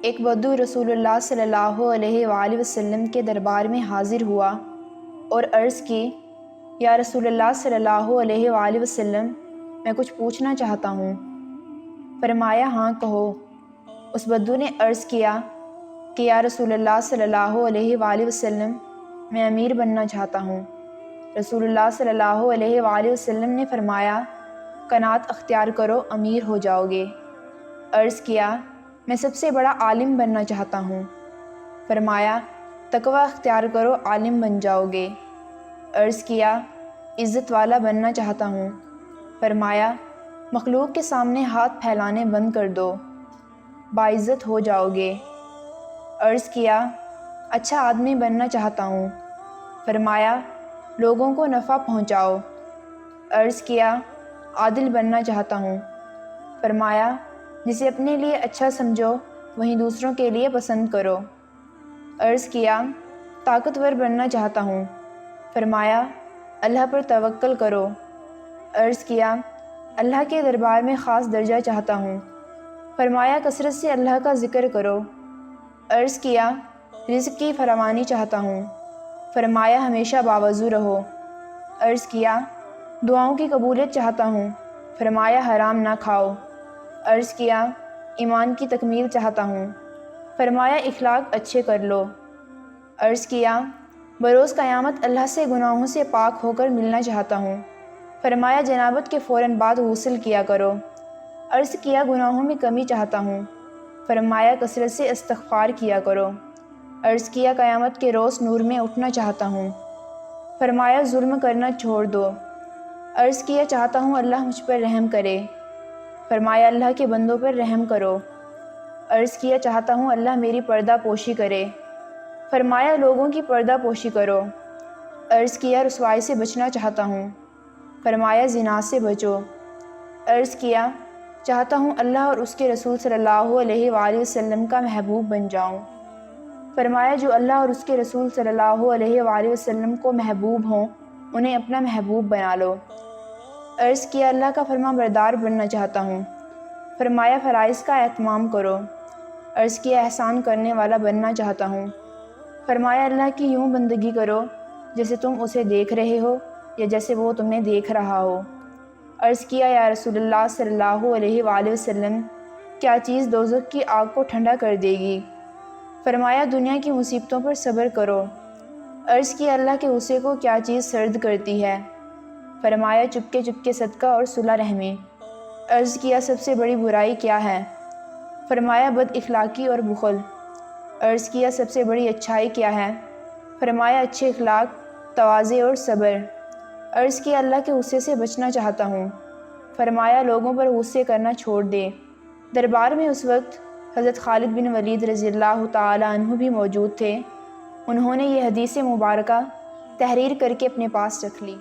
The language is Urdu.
ایک بدو رسول اللہ صلی اللہ علیہ وآلہ وسلم کے دربار میں حاضر ہوا اور عرض کی، یا رسول اللہ صلی اللہ علیہ وآلہ وسلم، میں کچھ پوچھنا چاہتا ہوں۔ فرمایا، ہاں کہو۔ اس بدو نے عرض کیا کہ یا رسول اللہ صلی اللہ علیہ وآلہ وسلم، میں امیر بننا چاہتا ہوں۔ رسول اللہ صلی اللہ علیہ وآلہ وسلم نے فرمایا، قناعت اختیار کرو، امیر ہو جاؤ گے۔ عرض کیا، میں سب سے بڑا عالم بننا چاہتا ہوں۔ فرمایا، تقوی اختیار کرو، عالم بن جاؤ گے۔ عرض کیا، عزت والا بننا چاہتا ہوں۔ فرمایا، مخلوق کے سامنے ہاتھ پھیلانے بند کر دو، باعزت ہو جاؤ گے۔ عرض کیا، اچھا آدمی بننا چاہتا ہوں۔ فرمایا، لوگوں کو نفع پہنچاؤ۔ عرض کیا، عادل بننا چاہتا ہوں۔ فرمایا، جسے اپنے لیے اچھا سمجھو وہیں دوسروں کے لیے پسند کرو۔ عرض کیا، طاقتور بننا چاہتا ہوں۔ فرمایا، اللہ پر توکل کرو۔ عرض کیا، اللہ کے دربار میں خاص درجہ چاہتا ہوں۔ فرمایا، کثرت سے اللہ کا ذکر کرو۔ عرض کیا، رزق کی فراوانی چاہتا ہوں۔ فرمایا، ہمیشہ باوضو رہو۔ عرض کیا، دعاؤں کی قبولیت چاہتا ہوں۔ فرمایا، حرام نہ کھاؤ۔ عرض کیا، ایمان کی تکمیل چاہتا ہوں۔ فرمایا، اخلاق اچھے کر لو۔ عرض کیا، بروز قیامت اللہ سے گناہوں سے پاک ہو کر ملنا چاہتا ہوں۔ فرمایا، جنابت کے فوراً بعد غسل کیا کرو۔ عرض کیا، گناہوں میں کمی چاہتا ہوں۔ فرمایا، کثرت سے استغفار کیا کرو۔ عرض کیا، قیامت کے روز نور میں اٹھنا چاہتا ہوں۔ فرمایا، ظلم کرنا چھوڑ دو۔ عرض کیا، چاہتا ہوں اللہ مجھ پر رحم کرے۔ فرمایا، اللہ کے بندوں پر رحم کرو۔ عرض کیا، چاہتا ہوں اللہ میری پردہ پوشی کرے۔ فرمایا، لوگوں کی پردہ پوشی کرو۔ عرض کیا، رسوائی سے بچنا چاہتا ہوں۔ فرمایا، زنا سے بچو۔ عرض کیا، چاہتا ہوں اللہ اور اس کے رسول صلی اللہ علیہ وآلہ وسلم کا محبوب بن جاؤں۔ فرمایا، جو اللہ اور اس کے رسول صلی اللہ علیہ وآلہ وسلم کو محبوب ہوں انہیں اپنا محبوب بنا لو۔ عرض کیا، اللہ کا فرما بردار بننا چاہتا ہوں۔ فرمایا، فرائض کا اہتمام کرو۔ عرض کیا، احسان کرنے والا بننا چاہتا ہوں۔ فرمایا، اللہ کی یوں بندگی کرو جیسے تم اسے دیکھ رہے ہو یا جیسے وہ تمہیں دیکھ رہا ہو۔ عرض کیا، یا رسول اللہ صلی اللہ علیہ وآلہ وسلم، کیا چیز دوزخ کی آگ کو ٹھنڈا کر دے گی؟ فرمایا، دنیا کی مصیبتوں پر صبر کرو۔ عرض کیا، اللہ کے غصے کو کیا چیز سرد کرتی ہے؟ فرمایا، چپکے چپکے صدقہ اور صلہ رحمی۔ عرض کیا، سب سے بڑی برائی کیا ہے؟ فرمایا، بد اخلاقی اور بخل۔ عرض کیا، سب سے بڑی اچھائی کیا ہے؟ فرمایا، اچھے اخلاق، تواضع اور صبر۔ عرض کیا، اللہ کے غصے سے بچنا چاہتا ہوں۔ فرمایا، لوگوں پر غصے کرنا چھوڑ دے۔ دربار میں اس وقت حضرت خالد بن ولید رضی اللہ تعالی عنہ بھی موجود تھے۔ انہوں نے یہ حدیث مبارکہ تحریر کر کے اپنے پاس رکھ لی۔